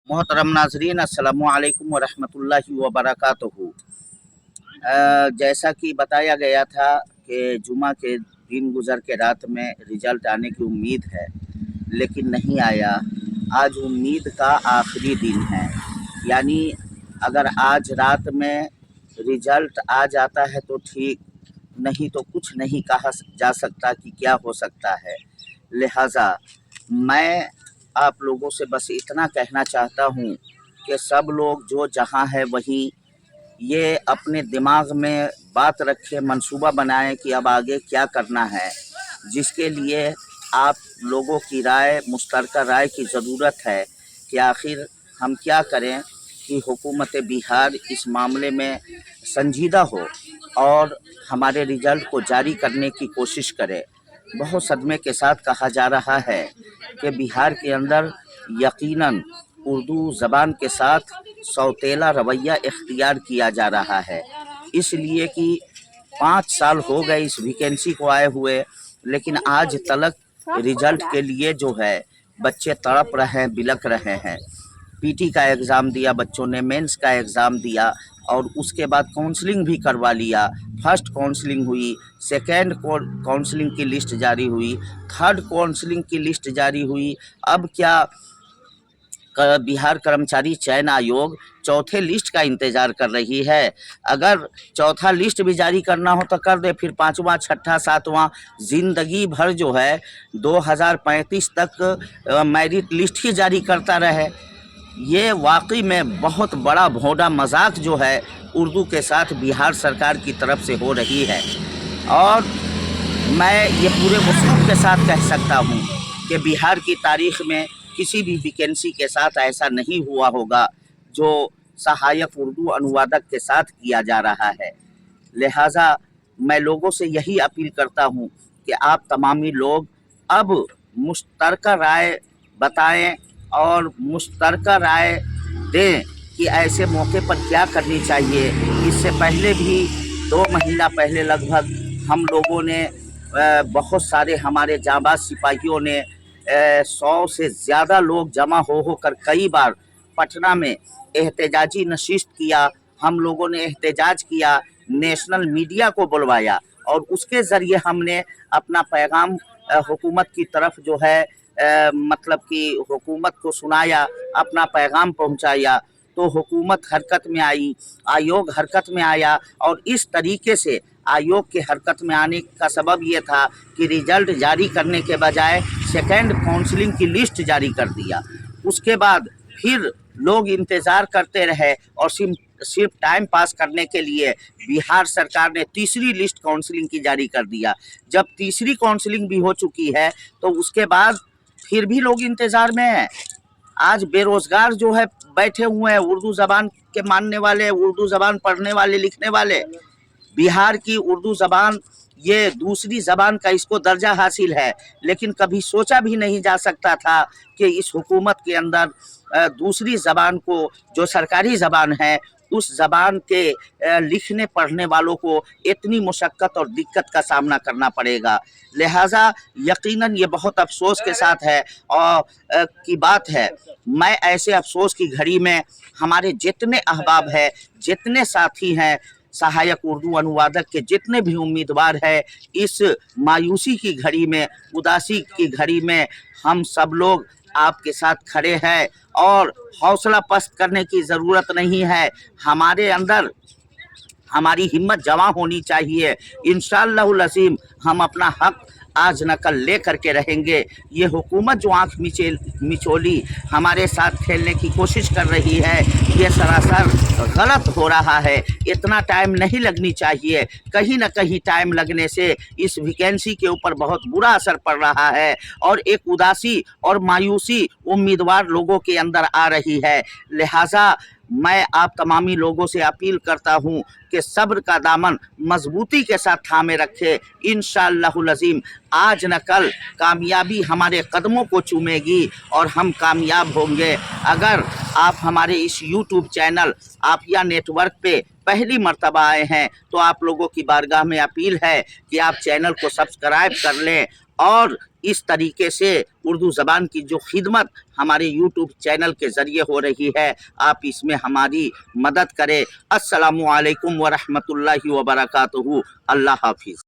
मोहतरम नाजरीन, अस्सलामु अलैकुम वरहमतुल्लाहि वबरकातुहू। जैसा कि बताया गया था कि जुमा के दिन गुजर के रात में रिजल्ट आने की उम्मीद है, लेकिन नहीं आया। आज उम्मीद का आखिरी दिन है, यानी अगर आज रात में रिजल्ट आ जाता है तो ठीक, नहीं तो कुछ नहीं कहा जा सकता कि क्या हो सकता है। लिहाजा मैं आप लोगों से बस इतना कहना चाहता हूँ कि सब लोग जो जहाँ है वहीं ये अपने दिमाग में बात रखें, मंसूबा बनाएं कि अब आगे क्या करना है, जिसके लिए आप लोगों की राय, मुश्तरका राय की ज़रूरत है कि आखिर हम क्या करें कि हुकूमत बिहार इस मामले में संजीदा हो और हमारे रिज़ल्ट को जारी करने की कोशिश करे। बहुत सदमे के साथ कहा जा रहा है कि बिहार के अंदर यकीनन उर्दू ज़बान के साथ सौतेला रवैया इख्तियार किया जा रहा है, इसलिए कि 5 साल हो गए इस वैकेंसी को आए हुए, लेकिन आज तलक रिजल्ट के लिए जो है बच्चे तड़प रहे हैं, बिलख रहे हैं। पीटी का एग्ज़ाम दिया बच्चों ने, मेंस का एग्ज़ाम दिया और उसके बाद काउंसलिंग भी करवा लिया। फर्स्ट काउंसलिंग हुई, सेकेंड काउंसलिंग की लिस्ट जारी हुई, थर्ड काउंसलिंग की लिस्ट जारी हुई। अब क्या बिहार कर्मचारी चयन आयोग चौथे लिस्ट का इंतज़ार कर रही है। अगर चौथा लिस्ट भी जारी करना हो तो कर दे, फिर पाँचवा, छठा, सातवां ज़िंदगी भर जो है 2035 तक मेरिट लिस्ट ही जारी करता रहे। ये वाकई में बहुत बड़ा भोंडा मजाक जो है उर्दू के साथ बिहार सरकार की तरफ से हो रही है। और मैं ये पूरे वसूख के साथ कह सकता हूँ कि बिहार की तारीख में किसी भी वैकेंसी के साथ ऐसा नहीं हुआ होगा जो सहायक उर्दू अनुवादक के साथ किया जा रहा है। लिहाजा मैं लोगों से यही अपील करता हूँ कि आप तमामी लोग अब मुश्तरका राय बताएं और मुश्तरका राय दें कि ऐसे मौके पर क्या करनी चाहिए। इससे पहले भी 2 महीना पहले लगभग हम लोगों ने बहुत सारे हमारे जांबाज सिपाहियों ने 100 से ज़्यादा लोग जमा हो कर कई बार पटना में एहतजाजी नशिस्त किया। हम लोगों ने एहतजाज किया, नेशनल मीडिया को बुलवाया और उसके ज़रिए हमने अपना पैगाम हुकूमत की तरफ जो है मतलब कि हुकूमत को सुनाया, अपना पैगाम पहुंचाया। तो हुकूमत हरकत में आई, आयोग हरकत में आया और इस तरीके से आयोग के हरकत में आने का सबब ये था कि रिजल्ट जारी करने के बजाय सेकेंड काउंसलिंग की लिस्ट जारी कर दिया। उसके बाद फिर लोग इंतज़ार करते रहे और सिर्फ टाइम पास करने के लिए बिहार सरकार ने तीसरी लिस्ट काउंसलिंग की जारी कर दिया। जब तीसरी काउंसलिंग भी हो चुकी है तो उसके बाद फिर भी लोग इंतज़ार में हैं। आज बेरोज़गार जो है बैठे हुए हैं, उर्दू ज़बान के मानने वाले, उर्दू ज़बान पढ़ने वाले, लिखने वाले। बिहार की उर्दू ज़बान ये दूसरी ज़बान का इसको दर्जा हासिल है, लेकिन कभी सोचा भी नहीं जा सकता था कि इस हुकूमत के अंदर दूसरी ज़बान को, जो सरकारी ज़बान है, उस ज़बान के लिखने पढ़ने वालों को इतनी मुशक्क़त और दिक्कत का सामना करना पड़ेगा। लिहाजा यकीनन ये बहुत अफ़सोस के साथ है और की बात है। मैं ऐसे अफ़सोस की घड़ी में हमारे जितने अहबाब हैं, जितने साथी हैं, सहायक उर्दू अनुवादक के जितने भी उम्मीदवार हैं, इस मायूसी की घड़ी में, उदासी की घड़ी में हम सब लोग आपके साथ खड़े हैं और हौसला पस्त करने की ज़रूरत नहीं है। हमारे अंदर हमारी हिम्मत जमा होनी चाहिए। इंशाअल्लाहुल अज़ीम हम अपना हक आज न कल ले करके रहेंगे। ये हुकूमत जो आँख मिचोली हमारे साथ खेलने की कोशिश कर रही है, ये सरासर गलत हो रहा है। इतना टाइम नहीं लगनी चाहिए। कहीं ना कहीं टाइम लगने से इस वैकेंसी के ऊपर बहुत बुरा असर पड़ रहा है और एक उदासी और मायूसी उम्मीदवार लोगों के अंदर आ रही है। लिहाजा मैं आप तमामी लोगों से अपील करता हूँ कि सब्र का दामन मजबूती के साथ थामे रखे। इंशाअल्लाहुल अज़ीम आज न कल कामयाबी हमारे कदमों को चूमेगी और हम कामयाब होंगे। अगर आप हमारे इस यूट्यूब चैनल आफिया नेटवर्क पे पहली मर्तबा आए हैं तो आप लोगों की बारगाह में अपील है कि आप चैनल को सब्सक्राइब कर लें اور اس طریقے سے اردو زبان کی جو خدمت ہمارے یوٹیوب چینل کے ذریعے ہو رہی ہے، آپ اس میں ہماری مدد کریں۔ السلام علیکم ورحمۃ اللہ وبرکاتہ۔ اللہ حافظ۔